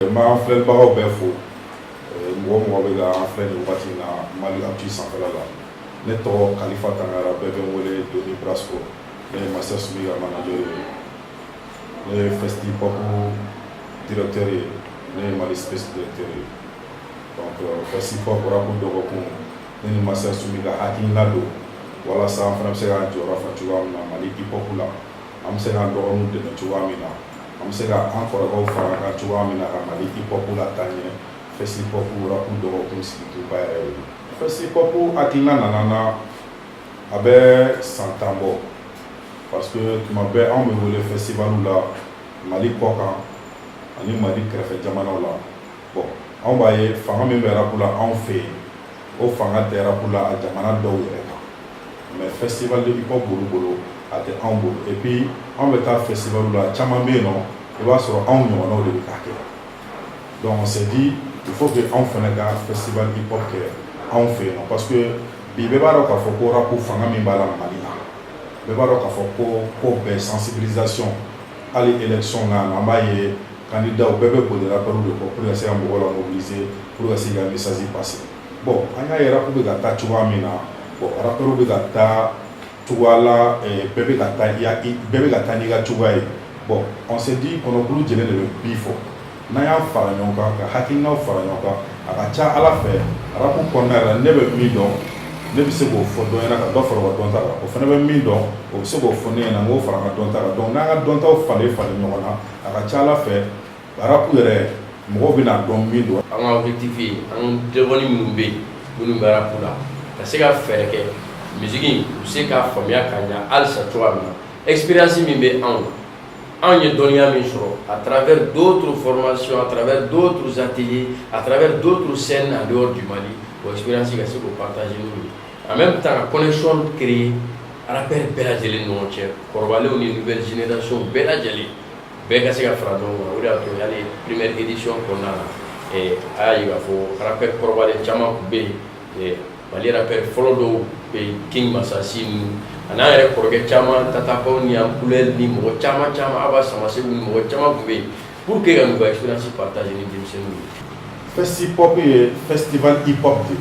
Ma filɛbagaw bɛɛ fo mɔgɔ mɔgɔ bɛ ka an filɛ nin wagati in na Mali Actu sanfɛla la. Ne tɔgɔ Kalifa Tangara, bɛɛ bɛ n wele Doni Brasco. Ne ye Master Sumiga manager ye. Ne ye Festipop directeur ye. Ne ye Mali Space directeur ye. Donc Festipop rap dɔgɔkun ne ni Master Sumiga hakilina don walasa an fana bɛ se k'an jɔyɔrɔ fa cogoya min na Mali hip hop la. An bɛ se k'an dɔgɔninw dɛmɛ cogoya min na. An bɛ se ka an kɔrɔkɛw fara kan cogoya min na ka Mali hip hop la taa ɲɛ. Festipop rap dɔgɔkun sigilenba yɛrɛ ye. Festipop hakilina nana na a bɛ san 10 bɔ parce que tuma bɛɛ anw bɛ wele festival la Mali kɔ kan ani Mali kɛrɛfɛ jamanaw la. Bon anw b'a ye fanga min bɛ rap la anw fɛ yen o fanga tɛ rap la a jamana dɔw yɛrɛ kan. Mais festival de hip hop bolo a tɛ anw bolo et puis anw bɛ taa festival la caman bɛ yen nɔ i b'a sɔrɔ anw ɲɔgɔnnaw de bɛ k'a kɛ. Donc on s'est dit il faut que anw fana ka festival hip hop kɛ anw fɛ yen nɔ parce que bi bɛɛ b'a dɔn k'a fɔ ko rap fanga min b'a la Mali la bɛɛ b'a dɔn k'a fɔ ko bɛɛ sensibilisation hali élection na an b'a ye candidat bɛɛ bɛ boli rappeur de kɔ pour que ka se ka mɔgɔw la mobiliser pour que ka se ka message passer. Bon an y'a ye rap bɛ ka taa cogoya min na bon rappeur bɛ ka taa cogoya la bɛɛ bɛ ka taa n'i ka cogoya ye. Bon on s'est dit kɔnɔkuru jɛlen de bɛ bi fɔ n'an y'a fara ɲɔgɔn kan ka hakilinaw fara ɲɔgɔn kan a ka ca Ala fɛ rap kɔnɔna yɛrɛ ne bɛ min dɔn ne bɛ se k'o fɔ dɔ ɲɛna ka dɔ fara o ka dɔnta kan o fana bɛ min dɔn o bɛ se k'o fɔ ne ɲɛna n k'o fara n ka dɔnta kan donc n'an ka dɔntaw falen ɲɔgɔn na a ka ca Ala fɛ rap yɛrɛ mɔgɔw bɛ n'a dɔn min don. An ka objectif ye an dɔgɔnin minnu bɛ yen minnu bɛ rap la ka se ka fɛɛrɛ kɛ musique in u se k'a faamuya ka ɲɛ halisa cogoya min na expérience min bɛ anw anw ye dɔnniya min sɔrɔ à travers d'autres formations à travers d'autres ateliers à travers d'autres scènes en dehors du Mali o expérience ka se k'o partager n'u ye en même temps ka connexion créer rappeurs bɛɛ lajɛlen ni ɲɔgɔn cɛ kɔrɔbalenw ni nouvelle génération bɛɛ lajɛlen bɛɛ ka se ka fara ɲɔgɔn kan o de y'a to hali première édition kɔnɔna na a y'a ye k'a fɔ rappeur kɔrɔbalen caman tun bɛ yen Mali rappeur fɔlɔ dɔw bɛ yen King Masasi ninnu a n'a yɛrɛ kɔrɔkɛ caman Tatapaw ni Ampoulel ni mɔgɔ caman Aba Samasegu ni mɔgɔ caman tun bɛ yen pour que ka n'u ka expérience partager ni denmisɛnninw ye. Festipop ye festival hip hop de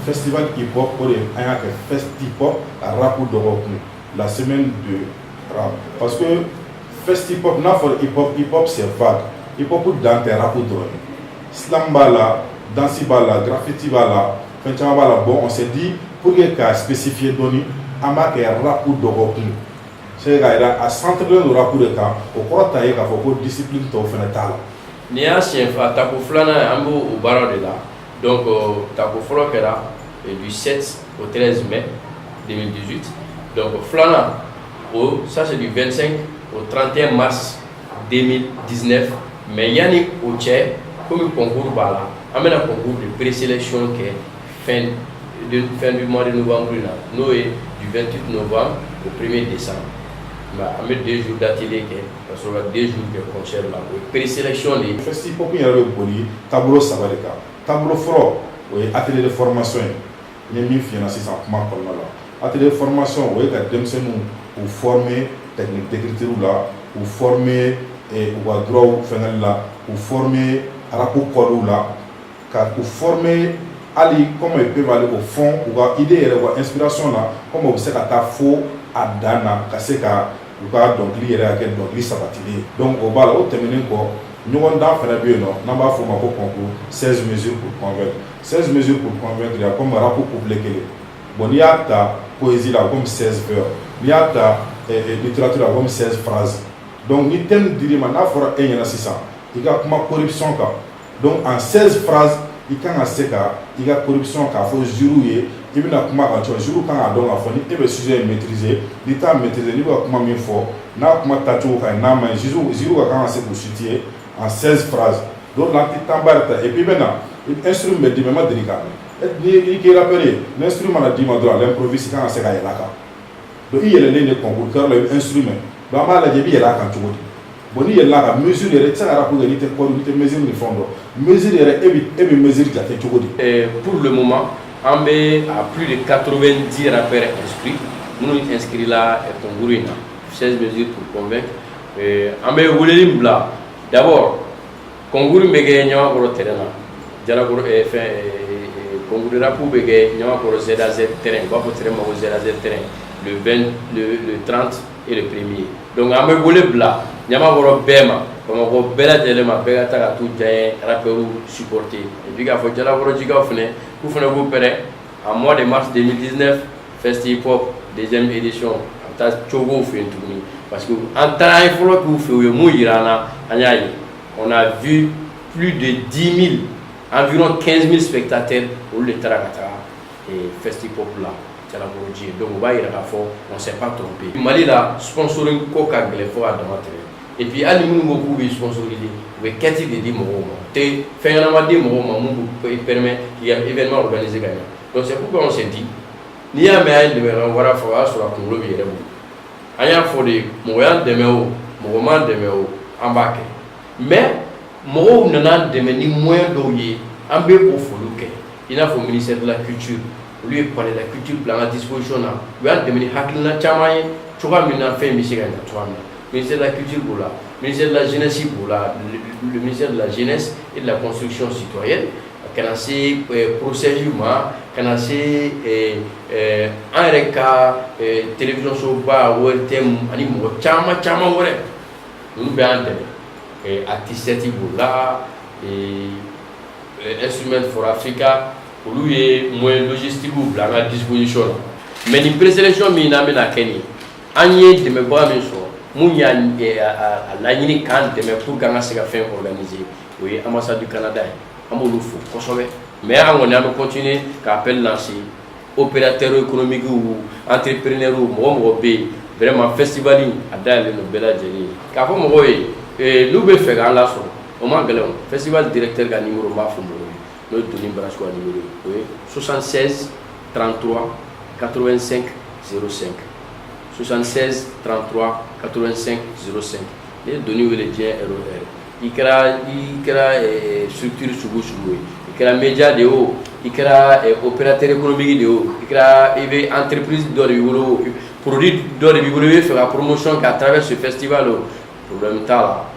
festival hip hop o de an y'a kɛ Festipop rap dɔgɔkun la semaine de rap parce que Festipop n'a fɔra hip hop c'est vague hip hop dan tɛ rap dɔrɔn ye slam b'a la danse b'a la graffiti b'a la fɛn caman b'a la bon on s'est dit pour que ka spécifier dɔɔni an b'a kɛ rap dɔgɔkun c'est k'a jira a centrelen don rap de kan o kɔrɔ t'a ye k'a fɔ ko discipline tɔw fana t'a la. N'i y'a siɲɛ fa tako filanan an b'o baara de la donc tako fɔlɔ kɛra du 7 au 13 mai 2018 donc filanan o ça c'est du 25 au 31 mars 2019 mais yanni o cɛ komi concours b'a la an bɛna concours de présélection kɛ fin du mois de novembre là n'o ye du 28 novembre au 1er décembre an bɛ 2 jours d'atelier kɛ ka sɔrɔ ka 2 jours de concert la o ye présélection de ye. Festipop yɛrɛ bɛ boli taabolo 3 de kan taabolo fɔlɔ o ye atelier de formation ye n ye min f'i ɲɛna sisan kuma kɔnɔna la atelier de formation o ye ka denmisɛnninw k'u former technique d'écriture la k'u former u ka droit fɛngɛli la k'u former rap code la ka u former hali comme ils peuvent aller au fond u ka idée yɛrɛ u ka inspiration na comme u bɛ se ka taa fo a dan na ka se ka u ka dɔnkili yɛrɛ ka kɛ dɔnkili sabatilen ye donc o b'a la o tɛmɛnen kɔ ɲɔgɔndan fana bɛ yen nɔ n'an b'a fɔ o ma ko concours 16 mesures pour convaincre 16 mesures pour convaincre il y a comme rap couplet kelen bon n'i y'a ta poésie la comme 16 vers n'i y'a ta littérature la comme 16 phrases donc ni thème dir'i ma n'a fɔra e ɲɛna sisan i ka kuma corruption kan donc en 16 phrases i kan ka se ka i ka corruption k'a fɔ jury ye i bɛna kuma kan cogo jury kan k'a dɔn k'a fɔ ni e bɛ sujet maîtriser n'i t'a maîtriser n'i bɛ ka kuma min fɔ n'a kuma tacogo ka ɲi n'a ma ɲi jury ka kan ka se k'u situer en 16 phrases donc là ti temps ba yɛrɛ ta et puis i bɛ na instrument bɛ d'i ma i ma deli k'a mɛn n'i k'i rappeur ye l'instrument mana d'i ma dɔrɔn l'improvise i kan ka se ka yɛlɛ a kan donc i yɛlɛlen de concours kɛyɔrɔ la i bɛ instrument donc an b'a lajɛ i bɛ yɛlɛ a kan cogo di bon n'i yɛlɛla a kan mesure yɛrɛ i tɛ se ka rap kɛ n'i tɛ code n'i tɛ mesure ni fɛn dɔn mesure yɛrɛ e bɛ mesure jate cogo di. Pour le moment an bɛ à plus de 90 rappeurs inscrits minnu inscrits la concours in na 16 mesures pour convaincre an bɛ weleli min bila d'abord concours bɛ kɛ Ɲamakɔrɔ terrain na Jalakɔrɔ concours de rap bɛ kɛ Ɲamakɔrɔ ZAZ terrain u b'a fɔ terrain ma ko ZAZ terrain le 30 et le 1er. Donc an bɛ wele bila Ɲamakɔrɔ bɛɛ ma Bamakɔ bɛɛ lajɛlen ma bɛɛ ka taa ka t'u diya rappeurs supporter et puis k'a fɔ Jalakɔrɔ jikaw fɛnɛ k'u fɛnɛ k'u pɛrɛn en mois de mars 2019 Festi Hip Hop deuxième édition a bɛ taa cogow fɛ yen tuguni parce que an taara an ye fɔlɔ k'u fɛ u ye mun yira an na an y'a ye on a vu plus de 10 000 environ 15 000 spectateurs olu de taara ka taga Festi Hip Hop la Jalakɔrɔ ji donc u b'a yira k'a fɔ on s'est pas trompé Mali la sponsoring ko ka gɛlɛn fo ka dama tɛmɛ et puis hali minnu ko k'u bɛ sponsoriser u bɛ kɛti de di mɔgɔw ma o tɛ fɛn ɲɛnama di mɔgɔw ma mun bɛ permettre k'i ka événement organiser ka ɲɛ donc c'est pourquoi on s'est dit n'i y'a mɛn an ye dɛmɛbaga wɛrɛ fɔ o y'a sɔrɔ a kunkolo bɛ yɛrɛ bolo an y'a fɔ de mɔgɔ y'an dɛmɛ o mɔgɔ m'an dɛmɛ o an b'a kɛ mais mɔgɔw nana dɛmɛ ni moyen dɔw ye an bɛ o foliw kɛ i n'a fɔ ministère de la culture olu ye palais de la culture bila an ka disposition na u y'an dɛmɛ ni hakilina caman ye cogoya min na fɛn bɛ se ka ɲɛ cogoya min na ministère de la culture b'o la ministère de la jeunesse b'o la le ministère de la jeunesse et de la construction citoyenne kana se procédure ma kana se an yɛrɛ ka télévision soba ORTM ani mɔgɔ caman wɛrɛ olu bɛ an dɛmɛ artiste b'o la Instrument for Africa olu ye moyen logistique bila an ka disposition na mais nin présélection min n'an bɛna kɛ nin an ye dɛmɛbaga min sɔrɔ mun y'a laɲini k'an dɛmɛ pour qu'an ka se ka fɛn organiser o ye ambassade du Canada ye an b'olu fo kosɛbɛ mais an kɔni an bɛ continuer ka appel lancer opérateurs économiques ou entrepreneurs mɔgɔ bɛ yen vraiment festival a dayɛlɛn don bɛɛ lajɛlen ye k'a fɔ mɔgɔw ye n'u bɛ fɛ k'an lasɔrɔ o man gɛlɛn o festival directeur ka numéro n b'a fɔ mɔgɔw ye n'o ye Doni Brasco ka numéro ye o ye 76 33 85 05 76 33 85 05 n'i ye Doni wele diɲɛ ROR i kɛra structure sugu ye i kɛra média de ye o i kɛra opérateur économique de ye o i bɛ entreprise dɔ de b'i bolo produit dɔ de b'i bolo i bɛ fɛ ka promotion kɛ à travers ce festival o problème t'a la.